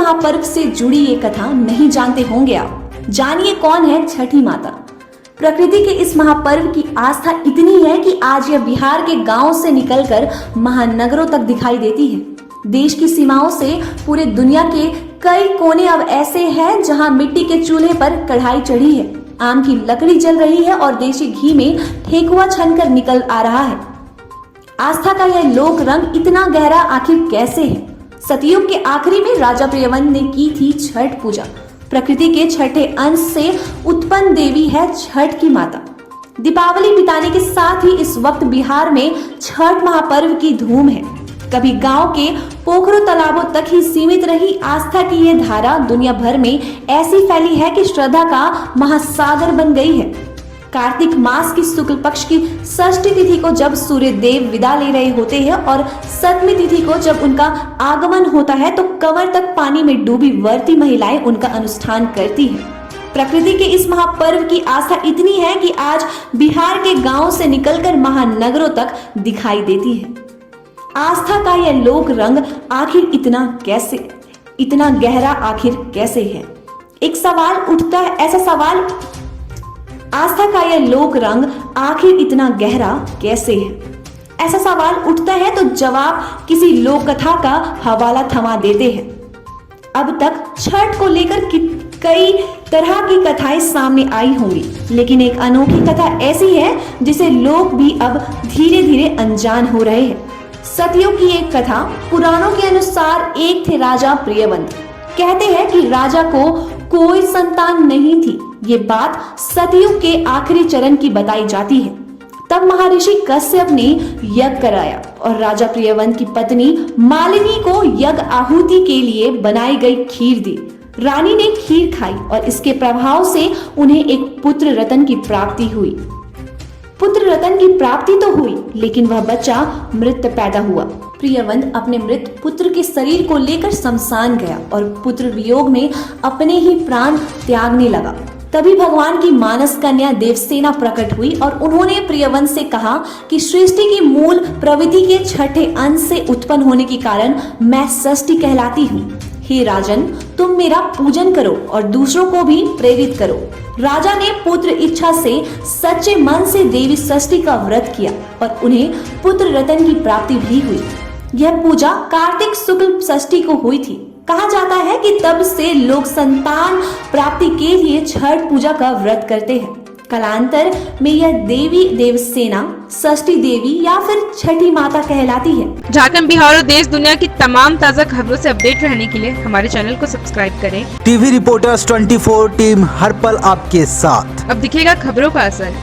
महापर्व से जुड़ी ये कथा नहीं जानते होंगे आप। जानिए कौन है छठी माता। प्रकृति के इस महापर्व की आस्था इतनी है कि आज यह बिहार के गांव से निकलकर महानगरों तक दिखाई देती है। देश की सीमाओं से पूरे दुनिया के कई कोने अब ऐसे हैं जहां मिट्टी के चूल्हे पर कढ़ाई चढ़ी है, आम की लकड़ी जल रही है और देशी घी में ठेकुआ छनकर निकल आ रहा है। आस्था का यह लोक रंग इतना गहरा आखिर कैसे है? सतयुग के आखिरी में राजा प्रियवंत ने की थी छठ पूजा। प्रकृति के छठे अंश से उत्पन्न देवी है छठ की माता। दीपावली बिताने के साथ ही इस वक्त बिहार में छठ महापर्व की धूम है। कभी गांव के पोखरों तालाबों तक ही सीमित रही आस्था की ये धारा दुनिया भर में ऐसी फैली है कि श्रद्धा का महासागर बन गई है। कार्तिक मास की शुक्ल पक्ष की षष्ठी तिथि को जब सूर्य देव विदा ले रहे होते हैं और सप्तमी तिथि को जब उनका आगमन होता है तो कमर तक पानी में डूबी व्रती महिलाएं उनका अनुष्ठान करती हैं। प्रकृति के इस महापर्व की आस्था इतनी है कि आज बिहार के गांव से निकलकर महानगरों तक दिखाई देती है। आस्था का यह लोक रंग आखिर इतना गहरा आखिर कैसे है? एक सवाल उठता है, ऐसा सवाल, आस्था का यह लोक रंग आखिर इतना गहरा कैसे है? ऐसा सवाल उठता है तो जवाब किसी लोक कथा का हवाला थमा देते हैं। अब तक छठ को लेकर कई तरह की कथाएं सामने आई होंगी, लेकिन एक अनोखी कथा ऐसी है जिसे लोग भी अब धीरे धीरे अनजान हो रहे हैं। सतयुग की एक कथा। पुराणों के अनुसार एक थे राजा प्रियवंत। कहते हैं कि राजा को कोई संतान नहीं थी। ये बात सतयुग के आखिरी चरण की बताई जाती है। तब महर्षि कश्यप ने यज्ञ कराया और राजा प्रियवंत की पत्नी मालिनी को यज्ञ आहुति के लिए बनाई गई खीर दी। रानी ने खीर खाई और इसके प्रभाव से उन्हें एक पुत्र रतन की प्राप्ति हुई। पुत्र रतन की प्राप्ति तो हुई, लेकिन वह बच्चा मृत पैदा हुआ। प्रियवंत अपने मृत पुत्र के शरीर को लेकर शमशान गया और पुत्र वियोग में अपने ही प्राण त्यागने लगा। तभी भगवान की मानस कन्या देवसेना प्रकट हुई और उन्होंने प्रियवंत से कहा कि सृष्टि की मूल प्रवृत्ति के छठे अंश से उत्पन्न होने के कारण मैं षष्ठी कहलाती हूँ। हे राजन, तुम मेरा पूजन करो और दूसरों को भी प्रेरित करो। राजा ने पुत्र इच्छा से सच्चे मन से देवी षष्ठी का व्रत किया और उन्हें पुत्र रतन की प्राप्ति भी हुई। यह पूजा कार्तिक शुक्ल षष्ठी को हुई थी। कहा जाता है कि तब से लोग संतान प्राप्ति के लिए छठ पूजा का व्रत करते हैं। कालांतर में यह देवी देवसेना षष्ठी देवी या फिर छठी माता कहलाती है। झारखंड, बिहार और देश दुनिया की तमाम ताज़ा खबरों से अपडेट रहने के लिए हमारे चैनल को सब्सक्राइब करें। टीवी रिपोर्टर्स 24 टीम हर पल आपके साथ। अब दिखेगा खबरों का असर।